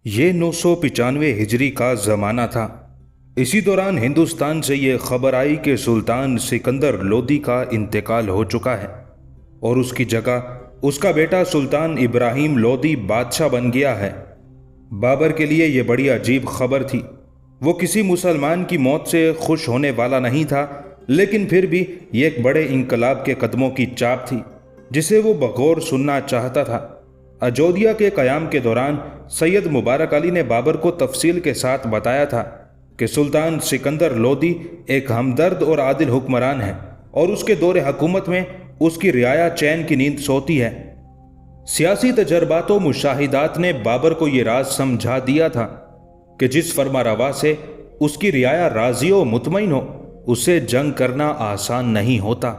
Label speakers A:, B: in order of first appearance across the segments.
A: یہ 995 ہجری کا زمانہ تھا۔ اسی دوران ہندوستان سے یہ خبر آئی کہ سلطان سکندر لودھی کا انتقال ہو چکا ہے اور اس کی جگہ اس کا بیٹا سلطان ابراہیم لودھی بادشاہ بن گیا ہے۔ بابر کے لیے یہ بڑی عجیب خبر تھی۔ وہ کسی مسلمان کی موت سے خوش ہونے والا نہیں تھا، لیکن پھر بھی یہ ایک بڑے انقلاب کے قدموں کی چاپ تھی جسے وہ بغور سننا چاہتا تھا۔ اجودھیا کے قیام کے دوران سید مبارک علی نے بابر کو تفصیل کے ساتھ بتایا تھا کہ سلطان سکندر لودھی ایک ہمدرد اور عادل حکمران ہے اور اس کے دور حکومت میں اس کی رعایا چین کی نیند سوتی ہے۔ سیاسی تجربات و مشاہدات نے بابر کو یہ راز سمجھا دیا تھا کہ جس فرما روا سے اس کی رعایا راضی و مطمئن ہو، اسے جنگ کرنا آسان نہیں ہوتا۔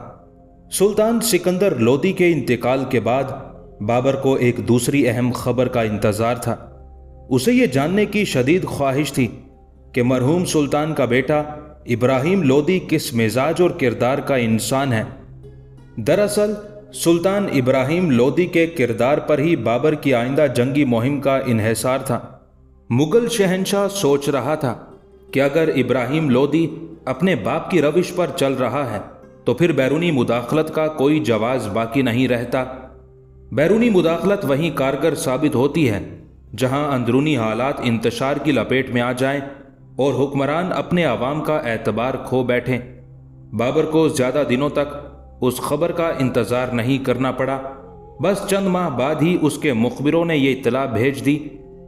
A: سلطان سکندر لودھی کے انتقال کے بعد بابر کو ایک دوسری اہم خبر کا انتظار تھا۔ اسے یہ جاننے کی شدید خواہش تھی کہ مرحوم سلطان کا بیٹا ابراہیم لودھی کس مزاج اور کردار کا انسان ہے۔ دراصل سلطان ابراہیم لودھی کے کردار پر ہی بابر کی آئندہ جنگی مہم کا انحصار تھا۔ مغل شہنشاہ سوچ رہا تھا کہ اگر ابراہیم لودھی اپنے باپ کی روش پر چل رہا ہے تو پھر بیرونی مداخلت کا کوئی جواز باقی نہیں رہتا۔ بیرونی مداخلت وہیں کارگر ثابت ہوتی ہے جہاں اندرونی حالات انتشار کی لپیٹ میں آ جائیں اور حکمران اپنے عوام کا اعتبار کھو بیٹھیں۔ بابر کو زیادہ دنوں تک اس خبر کا انتظار نہیں کرنا پڑا۔ بس چند ماہ بعد ہی اس کے مخبروں نے یہ اطلاع بھیج دی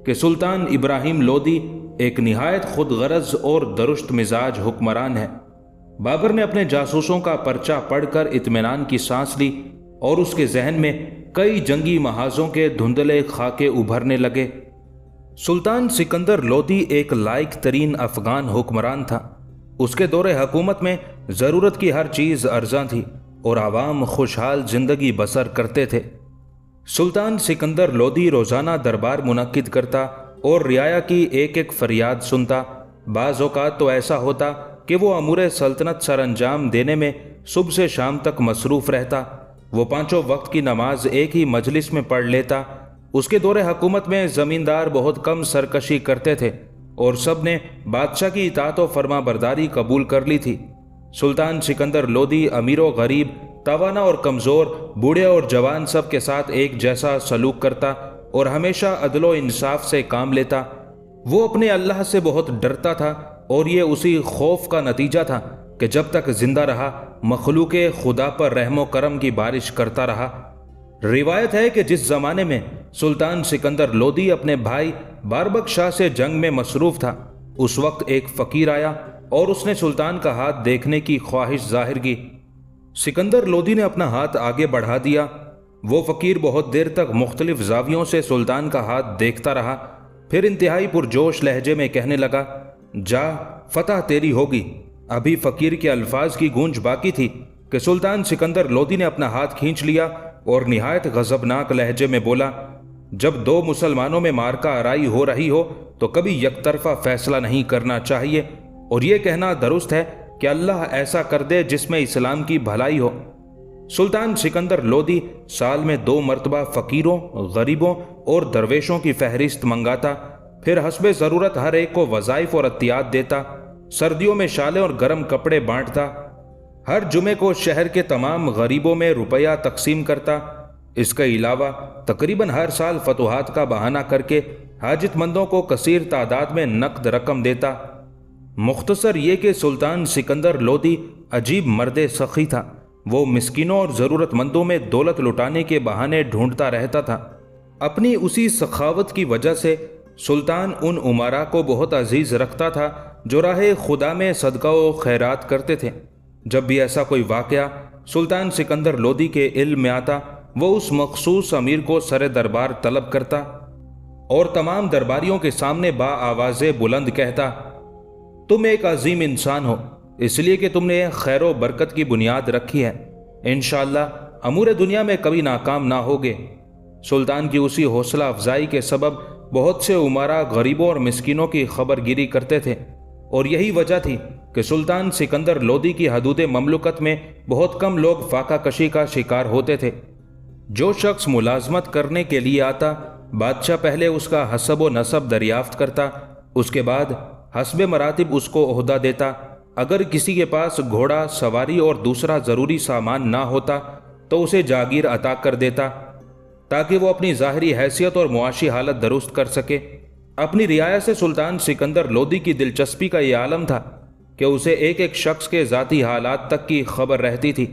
A: کہ سلطان ابراہیم لودھی ایک نہایت خود غرض اور درست مزاج حکمران ہے۔ بابر نے اپنے جاسوسوں کا پرچہ پڑھ کر اطمینان کی سانس لی اور اس کے ذہن میں کئی جنگی محاذوں کے دھندلے خاکے ابھرنے لگے۔ سلطان سکندر لودھی ایک لائق ترین افغان حکمران تھا۔ اس کے دور حکومت میں ضرورت کی ہر چیز ارزاں تھی اور عوام خوشحال زندگی بسر کرتے تھے۔ سلطان سکندر لودھی روزانہ دربار منعقد کرتا اور رعایا کی ایک ایک فریاد سنتا۔ بعض اوقات تو ایسا ہوتا کہ وہ امور سلطنت سر انجام دینے میں صبح سے شام تک مصروف رہتا۔ وہ پانچوں وقت کی نماز ایک ہی مجلس میں پڑھ لیتا۔ اس کے دور حکومت میں زمیندار بہت کم سرکشی کرتے تھے اور سب نے بادشاہ کی اطاعت و فرما برداری قبول کر لی تھی۔ سلطان سکندر لودھی امیر و غریب، توانا اور کمزور، بوڑھے اور جوان سب کے ساتھ ایک جیسا سلوک کرتا اور ہمیشہ عدل و انصاف سے کام لیتا۔ وہ اپنے اللہ سے بہت ڈرتا تھا اور یہ اسی خوف کا نتیجہ تھا کہ جب تک زندہ رہا مخلوق خدا پر رحم و کرم کی بارش کرتا رہا۔ روایت ہے کہ جس زمانے میں سلطان سکندر لودھی اپنے بھائی باربک شاہ سے جنگ میں مصروف تھا، اس وقت ایک فقیر آیا اور اس نے سلطان کا ہاتھ دیکھنے کی خواہش ظاہر کی۔ سکندر لودھی نے اپنا ہاتھ آگے بڑھا دیا۔ وہ فقیر بہت دیر تک مختلف زاویوں سے سلطان کا ہاتھ دیکھتا رہا، پھر انتہائی پرجوش لہجے میں کہنے لگا، جا، فتح تیری ہوگی۔ ابھی فقیر کے الفاظ کی گونج باقی تھی کہ سلطان سکندر لودھی نے اپنا ہاتھ کھینچ لیا اور نہایت غضبناک لہجے میں بولا، جب دو مسلمانوں میں مارکا آرائی ہو رہی ہو تو کبھی یک طرفہ فیصلہ نہیں کرنا چاہیے، اور یہ کہنا درست ہے کہ اللہ ایسا کر دے جس میں اسلام کی بھلائی ہو۔ سلطان سکندر لودھی سال میں 2 مرتبہ فقیروں، غریبوں اور درویشوں کی فہرست منگاتا، پھر حسب ضرورت ہر ایک کو وظائف اور عطیات دیتا۔ سردیوں میں شالیں اور گرم کپڑے بانٹتا۔ ہر جمعے کو شہر کے تمام غریبوں میں روپیہ تقسیم کرتا۔ اس کے علاوہ تقریباً ہر سال فتوحات کا بہانہ کر کے حاجت مندوں کو کثیر تعداد میں نقد رقم دیتا۔ مختصر یہ کہ سلطان سکندر لودھی عجیب مرد سخی تھا۔ وہ مسکینوں اور ضرورت مندوں میں دولت لٹانے کے بہانے ڈھونڈتا رہتا تھا۔ اپنی اسی سخاوت کی وجہ سے سلطان ان امراء کو بہت عزیز رکھتا تھا جو راہ خدا میں صدقہ و خیرات کرتے تھے۔ جب بھی ایسا کوئی واقعہ سلطان سکندر لودھی کے علم میں آتا، وہ اس مخصوص امیر کو سر دربار طلب کرتا اور تمام درباریوں کے سامنے با آواز بلند کہتا، تم ایک عظیم انسان ہو، اس لیے کہ تم نے خیر و برکت کی بنیاد رکھی ہے، انشاءاللہ امور دنیا میں کبھی ناکام نہ ہوگے۔ سلطان کی اسی حوصلہ افزائی کے سبب بہت سے امراء غریبوں اور مسکینوں کی خبر گیری کرتے تھے، اور یہی وجہ تھی کہ سلطان سکندر لودھی کی حدود مملکت میں بہت کم لوگ فاقہ کشی کا شکار ہوتے تھے۔ جو شخص ملازمت کرنے کے لیے آتا بادشاہ پہلے اس کا حسب و نسب دریافت کرتا، اس کے بعد حسب مراتب اس کو عہدہ دیتا۔ اگر کسی کے پاس گھوڑا، سواری اور دوسرا ضروری سامان نہ ہوتا تو اسے جاگیر عطا کر دیتا تاکہ وہ اپنی ظاہری حیثیت اور معاشی حالت درست کر سکے۔ اپنی رعایا سے سلطان سکندر لودھی کی دلچسپی کا یہ عالم تھا کہ اسے ایک ایک شخص کے ذاتی حالات تک کی خبر رہتی تھی۔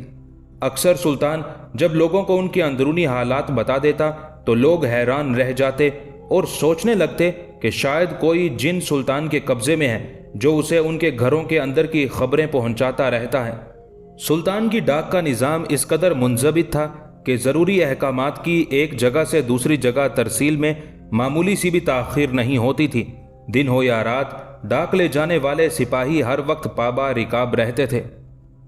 A: اکثر سلطان جب لوگوں کو ان کے اندرونی حالات بتا دیتا تو لوگ حیران رہ جاتے اور سوچنے لگتے کہ شاید کوئی جن سلطان کے قبضے میں ہے جو اسے ان کے گھروں کے اندر کی خبریں پہنچاتا رہتا ہے۔ سلطان کی ڈاک کا نظام اس قدر منضبط تھا کہ ضروری احکامات کی ایک جگہ سے دوسری جگہ ترسیل میں معمولی سی بھی تاخیر نہیں ہوتی تھی۔ دن ہو یا رات، ڈاک لے جانے والے سپاہی ہر وقت پابا رکاب رہتے تھے۔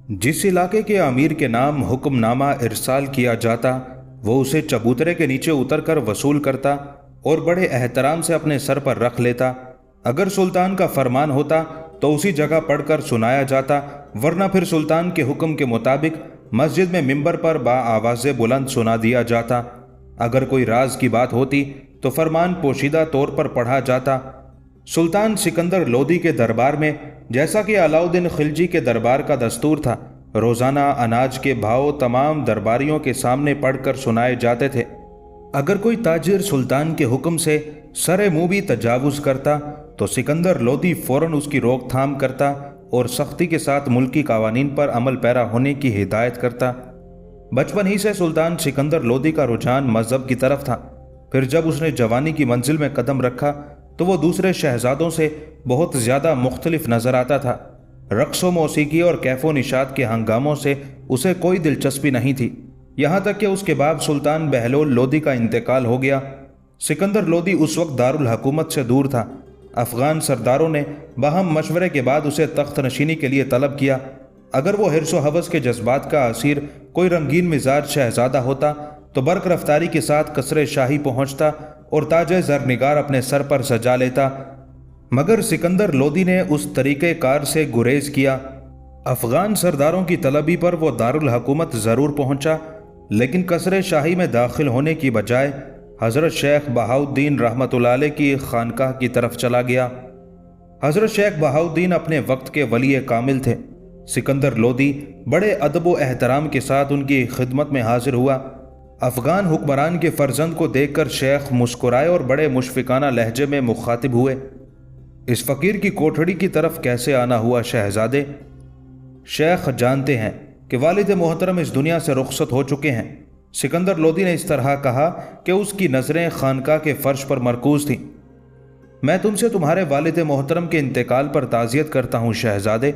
A: جس علاقے کے امیر کے نام حکم نامہ ارسال کیا جاتا، وہ اسے چبوترے کے نیچے اتر کر وصول کرتا اور بڑے احترام سے اپنے سر پر رکھ لیتا۔ اگر سلطان کا فرمان ہوتا تو اسی جگہ پڑھ کر سنایا جاتا، ورنہ پھر سلطان کے حکم کے مطابق مسجد میں منبر پر با آواز بلند سنا دیا جاتا۔ اگر کوئی راز کی بات ہوتی تو فرمان پوشیدہ طور پر پڑھا جاتا۔ سلطان سکندر لودھی کے دربار میں، جیسا کہ علاؤالدین خلجی کے دربار کا دستور تھا، روزانہ اناج کے بھاؤ تمام درباریوں کے سامنے پڑھ کر سنائے جاتے تھے۔ اگر کوئی تاجر سلطان کے حکم سے سرے منہ بھی تجاوز کرتا تو سکندر لودھی فوراً اس کی روک تھام کرتا اور سختی کے ساتھ ملکی قوانین پر عمل پیرا ہونے کی ہدایت کرتا۔ بچپن ہی سے سلطان سکندر لودھی کا رجحان مذہب کی طرف تھا۔ پھر جب اس نے جوانی کی منزل میں قدم رکھا تو وہ دوسرے شہزادوں سے بہت زیادہ مختلف نظر آتا تھا۔ رقص و موسیقی اور کیف و نشاط کے ہنگاموں سے اسے کوئی دلچسپی نہیں تھی، یہاں تک کہ اس کے بعد سلطان بہلول لودھی کا انتقال ہو گیا۔ سکندر لودھی اس وقت دارالحکومت سے دور تھا۔ افغان سرداروں نے باہم مشورے کے بعد اسے تخت نشینی کے لیے طلب کیا۔ اگر وہ حرص و ہوس کے جذبات کا اسیر کوئی رنگین مزاج شہزادہ ہوتا تو برق رفتاری کے ساتھ قصر شاہی پہنچتا اور تاج زرنگار اپنے سر پر سجا لیتا، مگر سکندر لودھی نے اس طریقہ کار سے گریز کیا۔ افغان سرداروں کی طلبی پر وہ دارالحکومت ضرور پہنچا، لیکن قصر شاہی میں داخل ہونے کی بجائے حضرت شیخ بہاؤالدین رحمۃ اللہ علیہ کی خانقاہ کی طرف چلا گیا۔ حضرت شیخ بہاؤالدین اپنے وقت کے ولی کامل تھے۔ سکندر لودھی بڑے ادب و احترام کے ساتھ ان کی خدمت میں حاضر ہوا۔ افغان حکمران کے فرزند کو دیکھ کر شیخ مسکرائے اور بڑے مشفقانہ لہجے میں مخاطب ہوئے۔ اس فقیر کی کوٹھڑی کی طرف کیسے آنا ہوا شہزادے؟ شیخ جانتے ہیں کہ والد محترم اس دنیا سے رخصت ہو چکے ہیں۔ سکندر لودھی نے اس طرح کہا کہ اس کی نظریں خانقاہ کے فرش پر مرکوز تھیں۔ میں تم سے تمہارے والد محترم کے انتقال پر تعزیت کرتا ہوں شہزادے،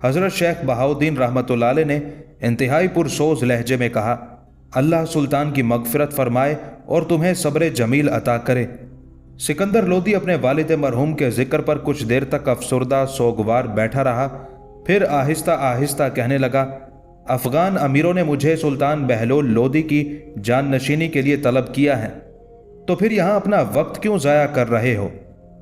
A: حضرت شیخ بہاؤالدین رحمۃ اللہ علیہ نے انتہائی پرسوز لہجے میں کہا۔ اللہ سلطان کی مغفرت فرمائے اور تمہیں صبر جمیل عطا کرے۔ سکندر لودھی اپنے والد مرحوم کے ذکر پر کچھ دیر تک افسردہ سوگوار بیٹھا رہا، پھر آہستہ آہستہ کہنے لگا، افغان امیروں نے مجھے سلطان بہلول لودھی کی جان نشینی کے لیے طلب کیا ہے، تو پھر یہاں اپنا وقت کیوں ضائع کر رہے ہو؟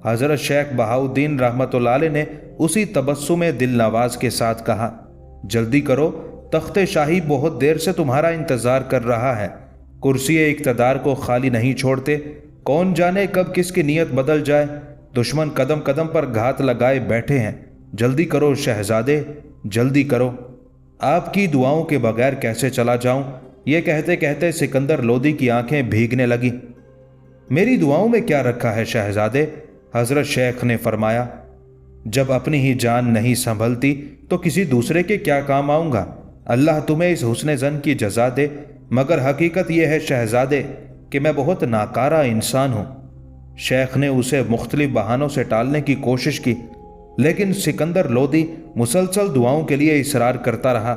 A: حضرت شیخ بہاؤالدین رحمۃ اللہ علیہ نے اسی تبسم دل نواز کے ساتھ کہا، جلدی کرو، تخت شاہی بہت دیر سے تمہارا انتظار کر رہا ہے۔ کرسی اقتدار کو خالی نہیں چھوڑتے، کون جانے کب کس کی نیت بدل جائے۔ دشمن قدم قدم پر گھات لگائے بیٹھے ہیں، جلدی کرو شہزادے، جلدی کرو۔ آپ کی دعاؤں کے بغیر کیسے چلا جاؤں؟ یہ کہتے کہتے سکندر لودھی کی آنکھیں بھیگنے لگی۔ میری دعاؤں میں کیا رکھا ہے شہزادے؟ حضرت شیخ نے فرمایا، جب اپنی ہی جان نہیں سنبھلتی تو کسی دوسرے کے کیا کام آؤں گا؟ اللہ تمہیں اس حسن ظن کی جزا دے، مگر حقیقت یہ ہے شہزادے کہ میں بہت ناکارہ انسان ہوں۔ شیخ نے اسے مختلف بہانوں سے ٹالنے کی کوشش کی، لیکن سکندر لودھی مسلسل دعاؤں کے لیے اصرار کرتا رہا۔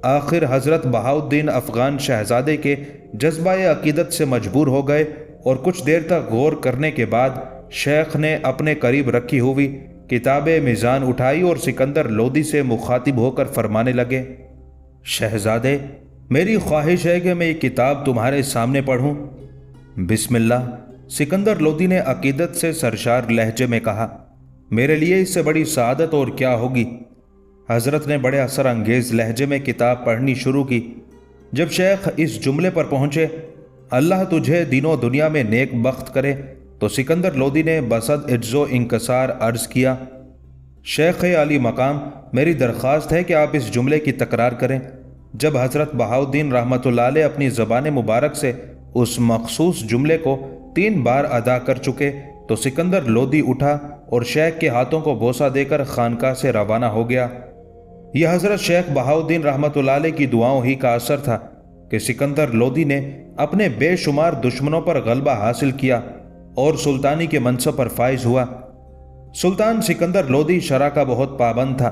A: آخر حضرت بہاؤالدین افغان شہزادے کے جذبہ عقیدت سے مجبور ہو گئے اور کچھ دیر تک غور کرنے کے بعد شیخ نے اپنے قریب رکھی ہوئی کتاب میزان اٹھائی اور سکندر لودھی سے مخاطب ہو کر فرمانے لگے، شہزادے، میری خواہش ہے کہ میں یہ کتاب تمہارے سامنے پڑھوں۔ بسم اللہ، سکندر لودھی نے عقیدت سے سرشار لہجے میں کہا، میرے لیے اس سے بڑی سعادت اور کیا ہوگی۔ حضرت نے بڑے اثر انگیز لہجے میں کتاب پڑھنی شروع کی۔ جب شیخ اس جملے پر پہنچے، اللہ تجھے دین و دنیا میں نیک بخت کرے۔ تو سکندر لودھی نے بصد عجز و انکسار عرض کیا، شیخ علی مقام، میری درخواست ہے کہ آپ اس جملے کی تکرار کریں۔ جب حضرت بہاؤالدین رحمۃ اللہ علیہ اپنی زبان مبارک سے اس مخصوص جملے کو 3 بار ادا کر چکے تو سکندر لودھی اٹھا اور شیخ کے ہاتھوں کو بوسہ دے کر خانقاہ سے روانہ ہو گیا۔ یہ حضرت شیخ بہاؤالدین رحمۃ اللہ علیہ کی دعاؤں ہی کا اثر تھا کہ سکندر لودھی نے اپنے بے شمار دشمنوں پر غلبہ حاصل کیا اور سلطانی کے منصب پر فائز ہوا۔ سلطان سکندر لودھی شرع کا بہت پابند تھا۔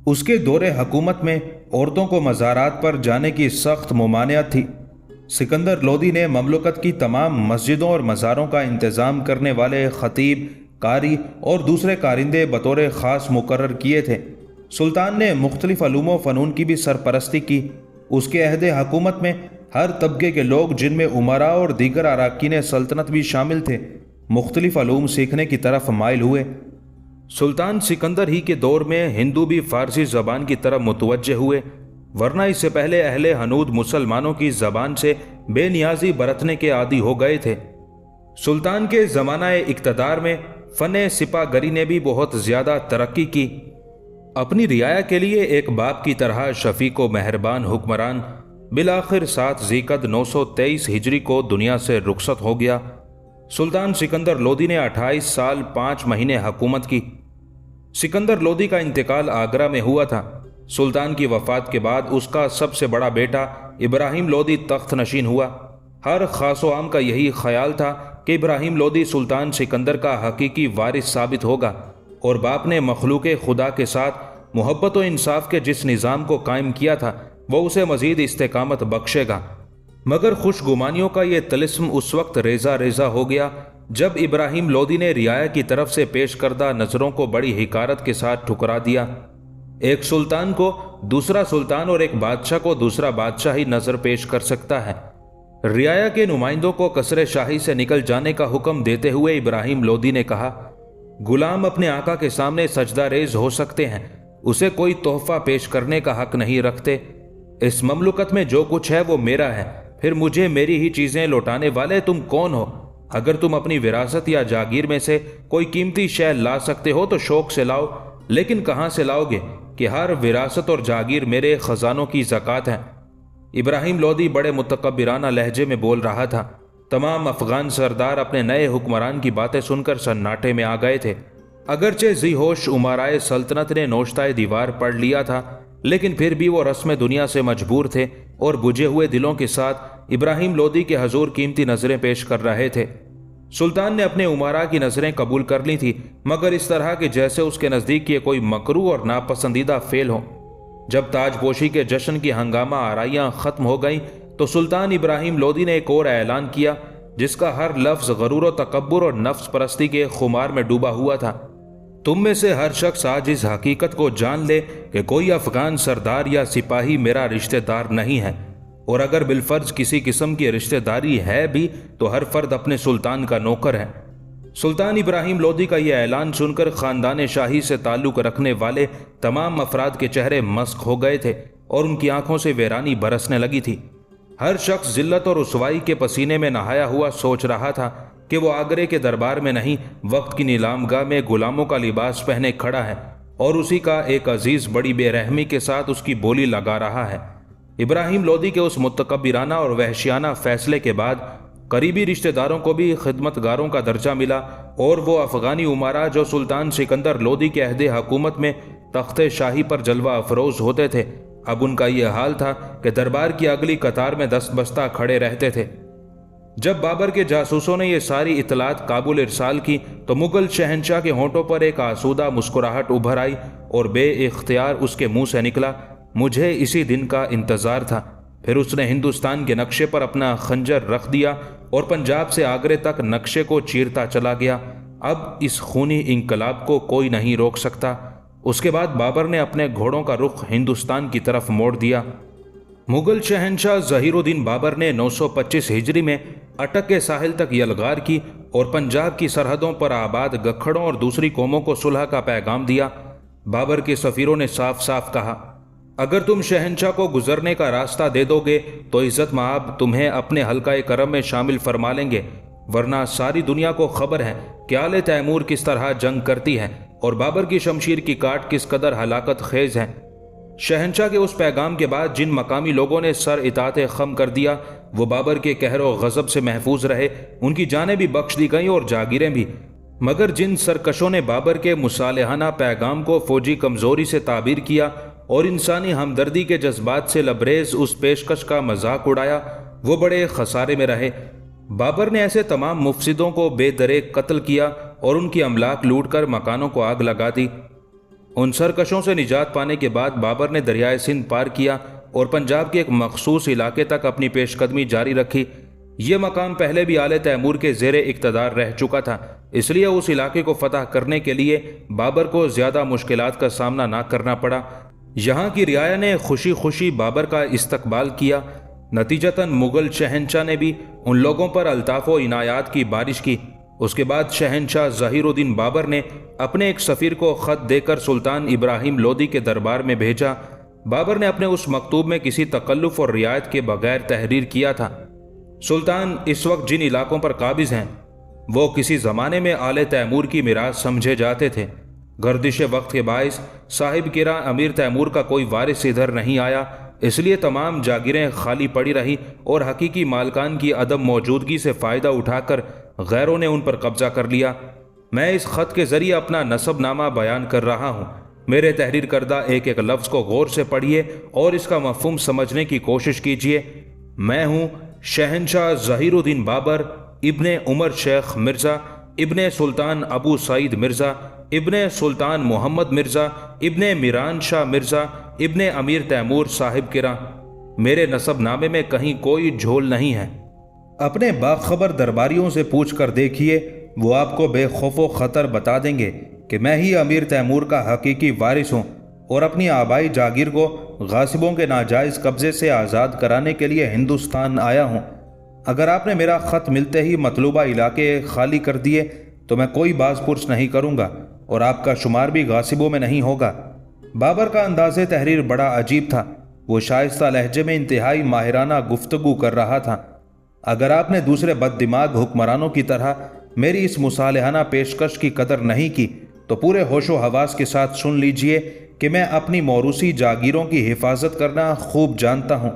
A: اس کے دور حکومت میں عورتوں کو مزارات پر جانے کی سخت ممانعت تھی۔ سکندر لودھی نے مملکت کی تمام مسجدوں اور مزاروں کا انتظام کرنے والے خطیب، قاری اور دوسرے کارندے بطور خاص مقرر کیے تھے۔ سلطان نے مختلف علوم و فنون کی بھی سرپرستی کی۔ اس کے عہد حکومت میں ہر طبقے کے لوگ، جن میں امراء اور دیگر اراکین سلطنت بھی شامل تھے، مختلف علوم سیکھنے کی طرف مائل ہوئے۔ سلطان سکندر ہی کے دور میں ہندو بھی فارسی زبان کی طرف متوجہ ہوئے، ورنہ اس سے پہلے اہل ہنود مسلمانوں کی زبان سے بے نیازی برتنے کے عادی ہو گئے تھے۔ سلطان کے زمانہ اقتدار میں فن سپہ گری نے بھی بہت زیادہ ترقی کی۔ اپنی رعایا کے لیے ایک باپ کی طرح شفیق و مہربان حکمران بالآخر 7 ذی-القعدہ 923 ہجری کو دنیا سے رخصت ہو گیا۔ سلطان سکندر لودھی نے 28 سال 5 مہینے حکومت کی۔ سکندر لودھی کا انتقال آگرہ میں ہوا تھا۔ سلطان کی وفات کے بعد اس کا سب سے بڑا بیٹا ابراہیم لودھی تخت نشین ہوا۔ ہر خاص و عام کا یہی خیال تھا کہ ابراہیم لودھی سلطان سکندر کا حقیقی وارث ثابت ہوگا، اور باپ نے مخلوق خدا کے ساتھ محبت و انصاف کے جس نظام کو قائم کیا تھا وہ اسے مزید استقامت بخشے گا۔ مگر خوش گمانیوں کا یہ طلسم اس وقت ریزہ ریزہ ہو گیا جب ابراہیم لودھی نے رعایا کی طرف سے پیش کردہ نظروں کو بڑی حقارت کے ساتھ ٹھکرا دیا۔ ایک سلطان کو دوسرا سلطان اور ایک بادشاہ کو دوسرا بادشاہ ہی نظر پیش کر سکتا ہے۔ رعایا کے نمائندوں کو قصر شاہی سے نکل جانے کا حکم دیتے ہوئے ابراہیم لودھی نے کہا، غلام اپنے آقا کے سامنے سجدہ ریز ہو سکتے ہیں، اسے کوئی تحفہ پیش کرنے کا حق نہیں رکھتے۔ اس مملکت میں جو کچھ ہے وہ میرا ہے، پھر مجھے میری ہی چیزیں لوٹانے والے تم کون ہو؟ اگر تم اپنی وراثت یا جاگیر میں سے کوئی قیمتی شے لا سکتے ہو تو شوق سے لاؤ، لیکن کہاں سے لاؤ گے کہ ہر وراثت اور جاگیر میرے خزانوں کی زکوٰۃ ہے۔ ابراہیم لودھی بڑے متکبرانہ لہجے میں بول رہا تھا۔ تمام افغان سردار اپنے نئے حکمران کی باتیں سن کر سناٹے میں آ گئے تھے۔ اگرچہ ذی ہوش امرائے سلطنت نے نوشتہ دیوار پڑھ لیا تھا، لیکن پھر بھی وہ رسم دنیا سے مجبور تھے اور بجھے ہوئے دلوں کے ساتھ ابراہیم لودھی کے حضور قیمتی نظریں پیش کر رہے تھے۔ سلطان نے اپنے امراء کی نظریں قبول کر لی تھی، مگر اس طرح کہ جیسے اس کے نزدیک یہ کوئی مکروہ اور ناپسندیدہ فعل ہو۔ جب تاج پوشی کے جشن کی ہنگامہ آرائیاں ختم ہو گئیں تو سلطان ابراہیم لودھی نے ایک اور اعلان کیا جس کا ہر لفظ غرور و تکبر اور نفس پرستی کے خمار میں ڈوبا ہوا تھا۔ تم میں سے ہر شخص آج اس حقیقت کو جان لے کہ کوئی افغان سردار یا سپاہی میرا رشتہ دار نہیں ہے، اور اگر بالفرض کسی قسم کی رشتہ داری ہے بھی تو ہر فرد اپنے سلطان کا نوکر ہے۔ سلطان ابراہیم لودھی کا یہ اعلان سن کر خاندان شاہی سے تعلق رکھنے والے تمام افراد کے چہرے مسخ ہو گئے تھے اور ان کی آنکھوں سے ویرانی برسنے لگی تھی۔ ہر شخص ذلت اور رسوائی کے پسینے میں نہایا ہوا سوچ رہا تھا کہ وہ آگرے کے دربار میں نہیں، وقت کی نیلام گاہ میں غلاموں کا لباس پہنے کھڑا ہے اور اسی کا ایک عزیز بڑی بے رحمی کے ساتھ اس کی بولی لگا رہا ہے۔ ابراہیم لودھی کے اس متکبرانہ اور وحشیانہ فیصلے کے بعد قریبی رشتہ داروں کو بھی خدمتگاروں کا درجہ ملا، اور وہ افغانی امراء جو سلطان سکندر لودھی کے عہد حکومت میں تخت شاہی پر جلوہ افروز ہوتے تھے، اب ان کا یہ حال تھا کہ دربار کی اگلی قطار میں دست بستہ کھڑے رہتے تھے۔ جب بابر کے جاسوسوں نے یہ ساری اطلاعات کابل ارسال کی تو مغل شہنشاہ کے ہونٹوں پر ایک آسودہ مسکراہٹ ابھر آئی اور بے اختیار اس کے منہ سے نکلا، مجھے اسی دن کا انتظار تھا۔ پھر اس نے ہندوستان کے نقشے پر اپنا خنجر رکھ دیا اور پنجاب سے آگرے تک نقشے کو چیرتا چلا گیا۔ اب اس خونی انقلاب کو کوئی نہیں روک سکتا۔ اس کے بعد بابر نے اپنے گھوڑوں کا رخ ہندوستان کی طرف موڑ دیا۔ مغل شہنشاہ ظہیر الدین بابر نے 925 ہجری میں اٹک کے ساحل تک یلغار کی اور پنجاب کی سرحدوں پر آباد گکھڑوں اور دوسری قوموں کو صلح کا پیغام دیا۔ بابر کے سفیروں نے صاف صاف کہا، اگر تم شہنشاہ کو گزرنے کا راستہ دے دو گے تو عزت مآب تمہیں اپنے حلقہ کرم میں شامل فرما لیں گے، ورنہ ساری دنیا کو خبر ہے کہ آل تیمور کس طرح جنگ کرتی ہے اور بابر کی شمشیر کی کاٹ کس قدر ہلاکت خیز ہے۔ شہنشاہ کے اس پیغام کے بعد جن مقامی لوگوں نے سر اطاعت خم کر دیا وہ بابر کے قہر و غضب سے محفوظ رہے، ان کی جانیں بھی بخش دی گئیں اور جاگیریں بھی۔ مگر جن سرکشوں نے بابر کے مصالحانہ پیغام کو فوجی کمزوری سے تعبیر کیا اور انسانی ہمدردی کے جذبات سے لبریز اس پیشکش کا مذاق اڑایا، وہ بڑے خسارے میں رہے۔ بابر نے ایسے تمام مفسدوں کو بے دریغ قتل کیا اور ان کی املاک لوٹ کر مکانوں کو آگ لگا دی۔ ان سرکشوں سے نجات پانے کے بعد بابر نے دریائے سندھ پار کیا اور پنجاب کے ایک مخصوص علاقے تک اپنی پیش قدمی جاری رکھی۔ یہ مقام پہلے بھی آل تیمور کے زیر اقتدار رہ چکا تھا، اس لیے اس علاقے کو فتح کرنے کے لیے بابر کو زیادہ مشکلات کا سامنا نہ کرنا پڑا۔ یہاں کی رعایا نے خوشی خوشی بابر کا استقبال کیا۔ نتیجتاً مغل شہنشاہ نے بھی ان لوگوں پر الطاف و عنایات کی بارش کی۔ اس کے بعد شہنشاہ ظہیر الدین بابر نے اپنے ایک سفیر کو خط دے کر سلطان ابراہیم لودھی کے دربار میں بھیجا۔ بابر نے اپنے اس مکتوب میں کسی تکلف اور رعایت کے بغیر تحریر کیا تھا: سلطان اس وقت جن علاقوں پر قابض ہیں وہ کسی زمانے میں آل تیمور کی میراث سمجھے جاتے تھے۔ گردش وقت کے باعث صاحب گراں امیر تیمور کا کوئی وارث ادھر نہیں آیا، اس لیے تمام جاگیریں خالی پڑی رہی اور حقیقی مالکان کی عدم موجودگی سے فائدہ اٹھا کر غیروں نے ان پر قبضہ کر لیا۔ میں اس خط کے ذریعے اپنا نسب نامہ بیان کر رہا ہوں۔ میرے تحریر کردہ ایک ایک لفظ کو غور سے پڑھیے اور اس کا مفہوم سمجھنے کی کوشش کیجیے۔ میں ہوں شہنشاہ ظہیر الدین بابر ابن عمر شیخ مرزا ابن سلطان ابو سعید مرزا ابن سلطان محمد مرزا ابن میران شاہ مرزا ابن امیر تیمور صاحب گراں۔ میرے نسب نامے میں کہیں کوئی جھول نہیں ہے۔ اپنے باخبر درباریوں سے پوچھ کر دیکھیے، وہ آپ کو بے خوف و خطر بتا دیں گے کہ میں ہی امیر تیمور کا حقیقی وارث ہوں اور اپنی آبائی جاگیر کو غاصبوں کے ناجائز قبضے سے آزاد کرانے کے لیے ہندوستان آیا ہوں۔ اگر آپ نے میرا خط ملتے ہی مطلوبہ علاقے خالی کر دیے تو میں کوئی باز پرس نہیں کروں گا اور آپ کا شمار بھی غاصبوں میں نہیں ہوگا۔ بابر کا انداز تحریر بڑا عجیب تھا۔ وہ شائستہ لہجے میں انتہائی ماہرانہ گفتگو کر رہا تھا۔ اگر آپ نے دوسرے بد دماغ حکمرانوں کی طرح میری اس مصالحانہ پیشکش کی قدر نہیں کی تو پورے ہوش و حواس کے ساتھ سن لیجئے کہ میں اپنی موروثی جاگیروں کی حفاظت کرنا خوب جانتا ہوں۔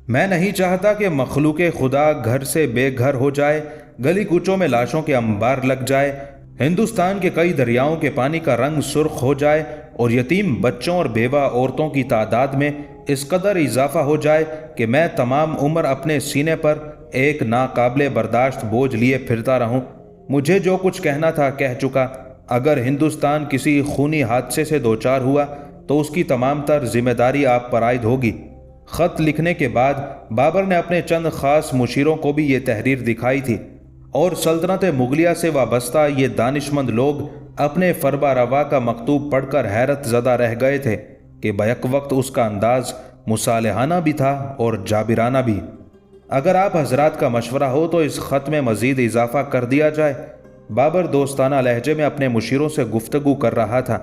A: میں نہیں چاہتا کہ مخلوق خدا گھر سے بے گھر ہو جائے، گلی کوچوں میں لاشوں کے انبار لگ جائے، ہندوستان کے کئی دریاؤں کے پانی کا رنگ سرخ ہو جائے اور یتیم بچوں اور بیوہ عورتوں کی تعداد میں اس قدر اضافہ ہو جائے کہ میں تمام عمر اپنے سینے پر ایک ناقابل برداشت بوجھ لیے پھرتا رہوں۔ مجھے جو کچھ کہنا تھا کہہ چکا۔ اگر ہندوستان کسی خونی حادثے سے دوچار ہوا تو اس کی تمام تر ذمہ داری آپ پر عائد ہوگی۔ خط لکھنے کے بعد بابر نے اپنے چند خاص مشیروں کو بھی یہ تحریر دکھائی تھی اور سلطنت مغلیہ سے وابستہ یہ دانشمند لوگ اپنے فرما روا کا مکتوب پڑھ کر حیرت زدہ رہ گئے تھے کہ بیک وقت اس کا انداز مصالحانہ بھی تھا اور جابرانہ بھی۔ اگر آپ حضرات کا مشورہ ہو تو اس خط میں مزید اضافہ کر دیا جائے۔ بابر دوستانہ لہجے میں اپنے مشیروں سے گفتگو کر رہا تھا۔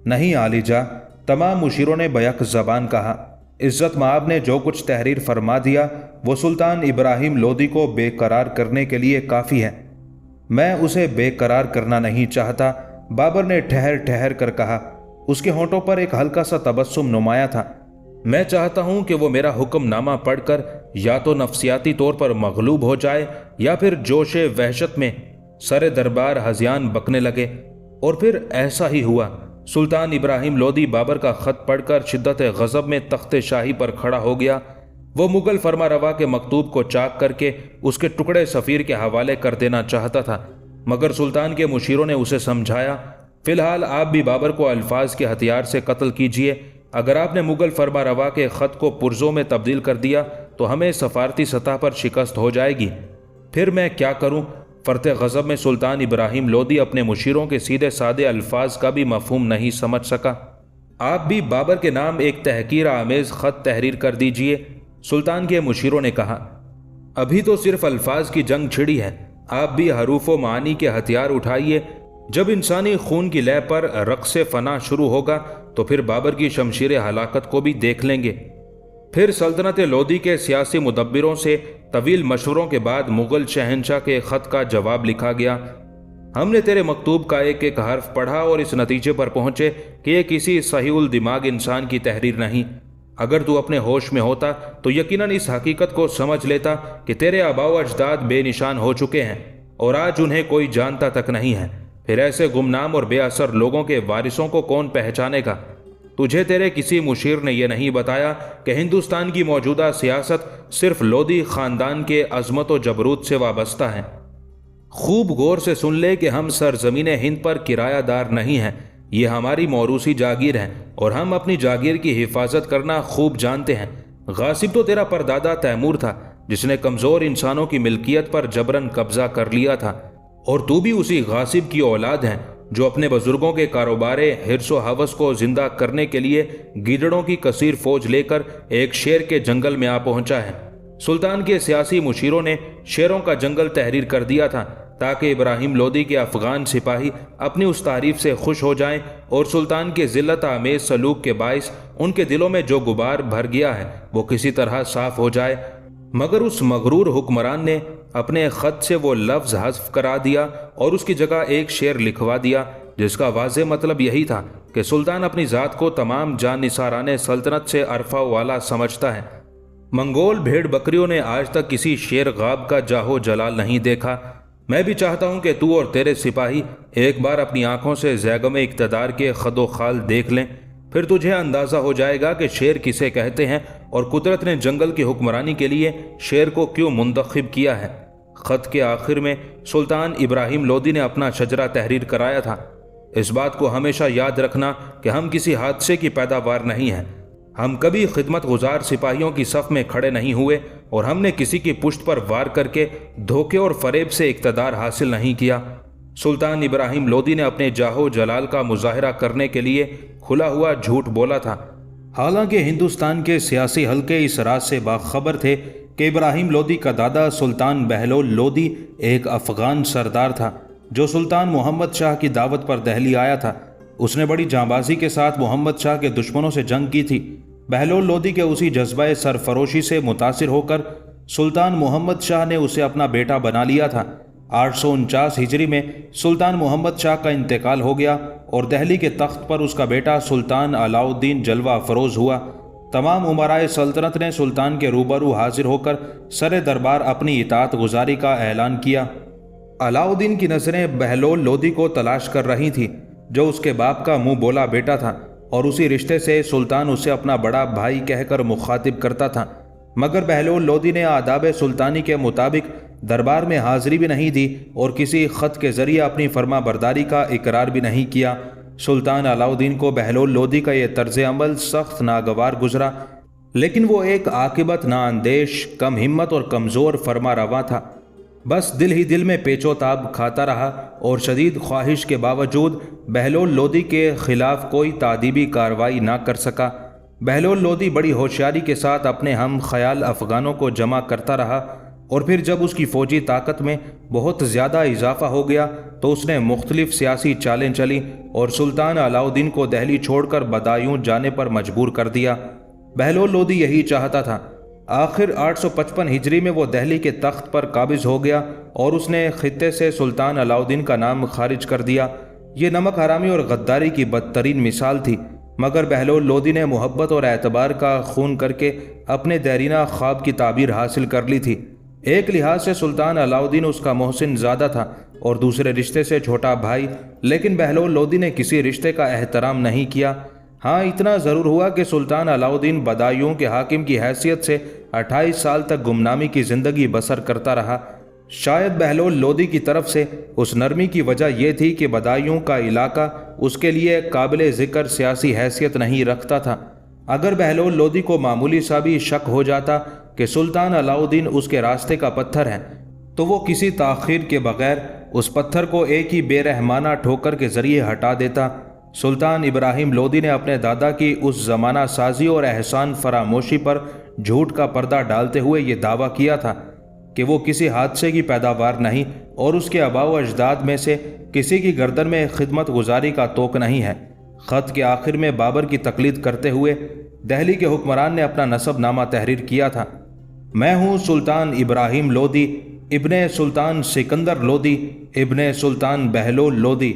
A: نہیں عالی جاں، تمام مشیروں نے بیک زبان کہا۔ عزت مآب نے جو کچھ تحریر فرما دیا وہ سلطان ابراہیم لودھی کو بے قرار کرنے کے لیے کافی ہے۔ میں اسے بے قرار کرنا نہیں چاہتا، بابر نے ٹھہر ٹھہر کر کہا۔ اس کے ہونٹوں پر ایک ہلکا سا تبسم نمایاں تھا۔ میں چاہتا ہوں کہ وہ میرا حکم نامہ پڑھ کر یا تو نفسیاتی طور پر مغلوب ہو جائے یا پھر جوش وحشت میں سر دربار ہذیان بکنے لگے، اور پھر ایسا ہی ہوا۔ سلطان ابراہیم لودھی بابر کا خط پڑھ کر شدت غضب میں تخت شاہی پر کھڑا ہو گیا۔ وہ مغل فرما روا کے مکتوب کو چاک کر کے اس کے ٹکڑے سفیر کے حوالے کر دینا چاہتا تھا، مگر سلطان کے مشیروں نے اسے سمجھایا، فی الحال آپ بھی بابر کو الفاظ کے ہتھیار سے قتل کیجیے۔ اگر آپ نے مغل فرما روا کے خط کو پرزوں میں تبدیل کر دیا تو ہمیں سفارتی سطح پر شکست ہو جائے گی۔ پھر میں کیا کروں؟ فرط غضب میں سلطان ابراہیم لودھی اپنے مشیروں کے سیدھے سادے الفاظ کا بھی مفہوم نہیں سمجھ سکا۔ آپ بھی بابر کے نام ایک تحقیر آمیز خط تحریر کر دیجئے، سلطان کے مشیروں نے کہا۔ ابھی تو صرف الفاظ کی جنگ چھڑی ہے، آپ بھی حروف و معانی کے ہتھیار اٹھائیے۔ جب انسانی خون کی لے پر رقص فنا شروع ہوگا تو پھر بابر کی شمشیر ہلاکت کو بھی دیکھ لیں گے۔ پھر سلطنت لودھی کے سیاسی مدبروں سے طویل مشوروں کے بعد مغل شہنشاہ کے خط کا جواب لکھا گیا۔ ہم نے تیرے مکتوب کا ایک ایک حرف پڑھا اور اس نتیجے پر پہنچے کہ یہ کسی صحیح الدماغ انسان کی تحریر نہیں۔ اگر تو اپنے ہوش میں ہوتا تو یقیناً اس حقیقت کو سمجھ لیتا کہ تیرے آباء و اجداد بے نشان ہو چکے ہیں اور آج انہیں کوئی جانتا تک نہیں ہے۔ پھر ایسے گمنام اور بے اثر لوگوں کے وارثوں کو کون پہچانے گا؟ تجھے تیرے کسی مشیر نے یہ نہیں بتایا کہ ہندوستان کی موجودہ سیاست صرف لودھی خاندان کے عظمت و جبروت سے وابستہ ہے۔ خوب غور سے سن لے کہ ہم سرزمین ہند پر کرایہ دار نہیں ہیں، یہ ہماری موروثی جاگیر ہے اور ہم اپنی جاگیر کی حفاظت کرنا خوب جانتے ہیں۔ غاصب تو تیرا پردادا تیمور تھا جس نے کمزور انسانوں کی ملکیت پر جبراً قبضہ کر لیا تھا، اور تو بھی اسی غاصب کی اولاد ہے جو اپنے بزرگوں کے کاروبار حرص و ہوس کو زندہ کرنے کے لیے گیدڑوں کی کثیر فوج لے کر ایک شیر کے جنگل میں آ پہنچا ہے۔ سلطان کے سیاسی مشیروں نے شیروں کا جنگل تحریر کر دیا تھا تاکہ ابراہیم لودھی کے افغان سپاہی اپنی اس تعریف سے خوش ہو جائیں اور سلطان کے ذلت آمیز سلوک کے باعث ان کے دلوں میں جو غبار بھر گیا ہے وہ کسی طرح صاف ہو جائے۔ مگر اس مغرور حکمران نے اپنے خط سے وہ لفظ حذف کرا دیا اور اس کی جگہ ایک شعر لکھوا دیا جس کا واضح مطلب یہی تھا کہ سلطان اپنی ذات کو تمام جان نثاران سلطنت سے عرفہ والا سمجھتا ہے۔ منگول بھیڑ بکریوں نے آج تک کسی شیر غاب کا جاہو جلال نہیں دیکھا۔ میں بھی چاہتا ہوں کہ تو اور تیرے سپاہی ایک بار اپنی آنکھوں سے زیگم اقتدار کے خد و خال دیکھ لیں، پھر تجھے اندازہ ہو جائے گا کہ شیر کسے کہتے ہیں اور قدرت نے جنگل کی حکمرانی کے لیے شیر کو کیوں منتخب کیا ہے۔ خط کے آخر میں سلطان ابراہیم لودھی نے اپنا شجرہ تحریر کرایا تھا۔ اس بات کو ہمیشہ یاد رکھنا کہ ہم کسی حادثے کی پیداوار نہیں ہیں، ہم کبھی خدمت گزار سپاہیوں کی صف میں کھڑے نہیں ہوئے اور ہم نے کسی کی پشت پر وار کر کے دھوکے اور فریب سے اقتدار حاصل نہیں کیا۔ سلطان ابراہیم لودھی نے اپنے جاہو جلال کا مظاہرہ کرنے کے لیے کھلا ہوا جھوٹ بولا تھا۔ حالانکہ ہندوستان کے سیاسی حلقے اس راز سے باخبر تھے کہ ابراہیم لودھی کا دادا سلطان بہلول لودھی ایک افغان سردار تھا جو سلطان محمد شاہ کی دعوت پر دہلی آیا تھا۔ اس نے بڑی جانبازی کے ساتھ محمد شاہ کے دشمنوں سے جنگ کی تھی۔ بہلول لودھی کے اسی جذبہ سرفروشی سے متاثر ہو کر سلطان محمد شاہ نے اسے اپنا بیٹا بنا لیا تھا۔ 849 ہجری میں سلطان محمد شاہ کا انتقال ہو گیا اور دہلی کے تخت پر اس کا بیٹا سلطان علاء الدین جلوہ افروز ہوا۔ تمام امرائے سلطنت نے سلطان کے روبرو حاضر ہو کر سر دربار اپنی اطاعت گزاری کا اعلان کیا۔ علاء الدین کی نظریں بہلول لودھی کو تلاش کر رہی تھیں جو اس کے باپ کا منہ بولا بیٹا تھا، اور اسی رشتے سے سلطان اسے اپنا بڑا بھائی کہہ کر مخاطب کرتا تھا۔ مگر بہلول لودھی نے آداب سلطانی کے مطابق دربار میں حاضری بھی نہیں دی اور کسی خط کے ذریعے اپنی فرما برداری کا اقرار بھی نہیں کیا۔ سلطان علاء الدین کو بہلول لودھی کا یہ طرز عمل سخت ناگوار گزرا، لیکن وہ ایک عاقبت نااندیش، کم ہمت اور کمزور فرما روا تھا۔ بس دل ہی دل میں پیچ و تاب کھاتا رہا اور شدید خواہش کے باوجود بہلول لودھی کے خلاف کوئی تادیبی کارروائی نہ کر سکا۔ بہلول لودھی بڑی ہوشیاری کے ساتھ اپنے ہم خیال افغانوں کو جمع کرتا رہا، اور پھر جب اس کی فوجی طاقت میں بہت زیادہ اضافہ ہو گیا تو اس نے مختلف سیاسی چالیں چلی اور سلطان علاء الدین کو دہلی چھوڑ کر بدایوں جانے پر مجبور کر دیا۔ بہلول لودھی یہی چاہتا تھا۔ آخر 855 ہجری میں وہ دہلی کے تخت پر قابض ہو گیا اور اس نے خطے سے سلطان علاء الدین کا نام خارج کر دیا۔ یہ نمک حرامی اور غداری کی بدترین مثال تھی، مگر بہلول لودھی نے محبت اور اعتبار کا خون کر کے اپنے دیرینہ خواب کی تعبیر حاصل کر لی تھی۔ ایک لحاظ سے سلطان علاء الدین اس کا محسن زادہ تھا اور دوسرے رشتے سے چھوٹا بھائی، لیکن بہلول لودھی نے کسی رشتے کا احترام نہیں کیا۔ ہاں، اتنا ضرور ہوا کہ سلطان علاء الدین بدایوں کے حاکم کی حیثیت سے 28 سال تک گمنامی کی زندگی بسر کرتا رہا۔ شاید بہلول لودھی کی طرف سے اس نرمی کی وجہ یہ تھی کہ بدایوں کا علاقہ اس کے لیے قابل ذکر سیاسی حیثیت نہیں رکھتا تھا۔ اگر بہلول لودھی کو معمولی سا بھی شک ہو جاتا کہ سلطان علاء الدین اس کے راستے کا پتھر ہے تو وہ کسی تاخیر کے بغیر اس پتھر کو ایک ہی بے رحمانہ ٹھوکر کے ذریعے ہٹا دیتا۔ سلطان ابراہیم لودھی نے اپنے دادا کی اس زمانہ سازی اور احسان فراموشی پر جھوٹ کا پردہ ڈالتے ہوئے یہ دعویٰ کیا تھا کہ وہ کسی حادثے کی پیداوار نہیں اور اس کے آباء و اجداد میں سے کسی کی گردن میں خدمت گزاری کا توق نہیں ہے۔ خط کے آخر میں بابر کی تقلید کرتے ہوئے دہلی کے حکمران نے اپنا نسب نامہ تحریر کیا تھا۔ میں ہوں سلطان ابراہیم لودھی ابن سلطان سکندر لودھی ابن سلطان بہلول لودھی۔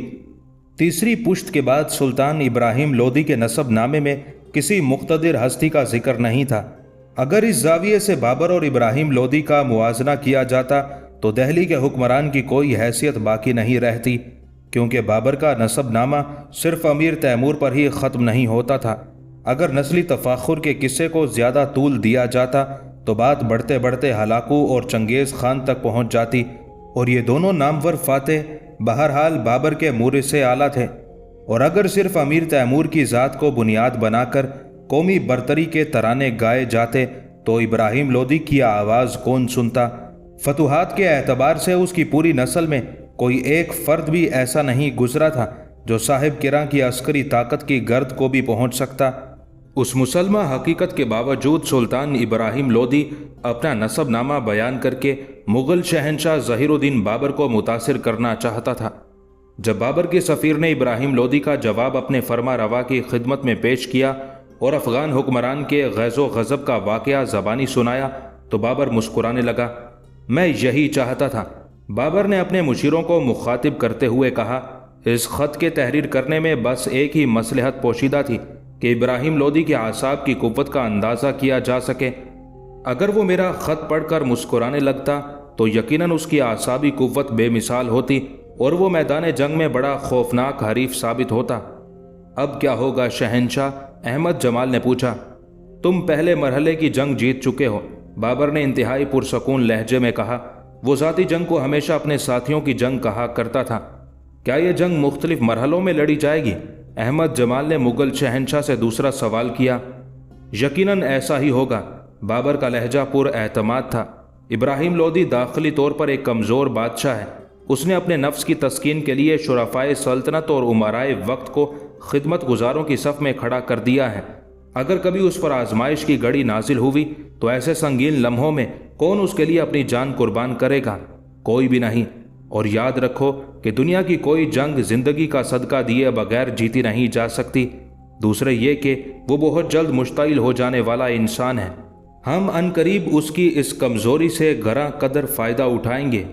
A: تیسری پشت کے بعد سلطان ابراہیم لودھی کے نسب نامے میں کسی مقتدر ہستی کا ذکر نہیں تھا۔ اگر اس زاویے سے بابر اور ابراہیم لودھی کا موازنہ کیا جاتا تو دہلی کے حکمران کی کوئی حیثیت باقی نہیں رہتی، کیونکہ بابر کا نسب نامہ صرف امیر تیمور پر ہی ختم نہیں ہوتا تھا۔ اگر نسلی تفاخر کے قصے کو زیادہ طول دیا جاتا تو بات بڑھتے بڑھتے ہلاکو اور چنگیز خان تک پہنچ جاتی، اور یہ دونوں نامور فاتح بہرحال بابر کے مورث اعلیٰ تھے۔ اور اگر صرف امیر تیمور کی ذات کو بنیاد بنا کر قومی برتری کے ترانے گائے جاتے تو ابراہیم لودھی کی آواز کون سنتا؟ فتوحات کے اعتبار سے اس کی پوری نسل میں کوئی ایک فرد بھی ایسا نہیں گزرا تھا جو صاحب قرآن کی عسکری طاقت کی گرد کو بھی پہنچ سکتا۔ اس مسلمہ حقیقت کے باوجود سلطان ابراہیم لودھی اپنا نسب نامہ بیان کر کے مغل شہنشاہ ظہیر الدین بابر کو متاثر کرنا چاہتا تھا۔ جب بابر کے سفیر نے ابراہیم لودھی کا جواب اپنے فرما روا کی خدمت میں پیش کیا اور افغان حکمران کے غیظ و غضب کا واقعہ زبانی سنایا تو بابر مسکرانے لگا۔ میں یہی چاہتا تھا، بابر نے اپنے مشیروں کو مخاطب کرتے ہوئے کہا۔ اس خط کے تحریر کرنے میں بس ایک ہی مصلحت پوشیدہ تھی کہ ابراہیم لودھی کے اعصاب کی قوت کا اندازہ کیا جا سکے۔ اگر وہ میرا خط پڑھ کر مسکرانے لگتا تو یقیناً اس کی اعصابی قوت بے مثال ہوتی اور وہ میدان جنگ میں بڑا خوفناک حریف ثابت ہوتا۔ اب کیا ہوگا شہنشاہ؟ احمد جمال نے پوچھا۔ تم پہلے مرحلے کی جنگ جیت چکے ہو، بابر نے انتہائی پرسکون لہجے میں کہا۔ وہ ذاتی جنگ کو ہمیشہ اپنے ساتھیوں کی جنگ کہا کرتا تھا۔ کیا یہ جنگ مختلف مرحلوں میں لڑی جائے گی؟ احمد جمال نے مغل شہنشاہ سے دوسرا سوال کیا۔ یقیناً ایسا ہی ہوگا، بابر کا لہجہ پر اعتماد تھا۔ ابراہیم لودھی داخلی طور پر ایک کمزور بادشاہ ہے۔ اس نے اپنے نفس کی تسکین کے لیے شرفائے سلطنت اور امرائے وقت کو خدمت گزاروں کی صف میں کھڑا کر دیا ہے۔ اگر کبھی اس پر آزمائش کی گھڑی نازل ہوئی تو ایسے سنگین لمحوں میں کون اس کے لیے اپنی جان قربان کرے گا؟ کوئی بھی نہیں۔ اور یاد رکھو کہ دنیا کی کوئی جنگ زندگی کا صدقہ دیے بغیر جیتی نہیں جا سکتی۔ دوسرے یہ کہ وہ بہت جلد مشتعل ہو جانے والا انسان ہے۔ ہم عنقریب اس کی اس کمزوری سے گراں قدر فائدہ اٹھائیں گے۔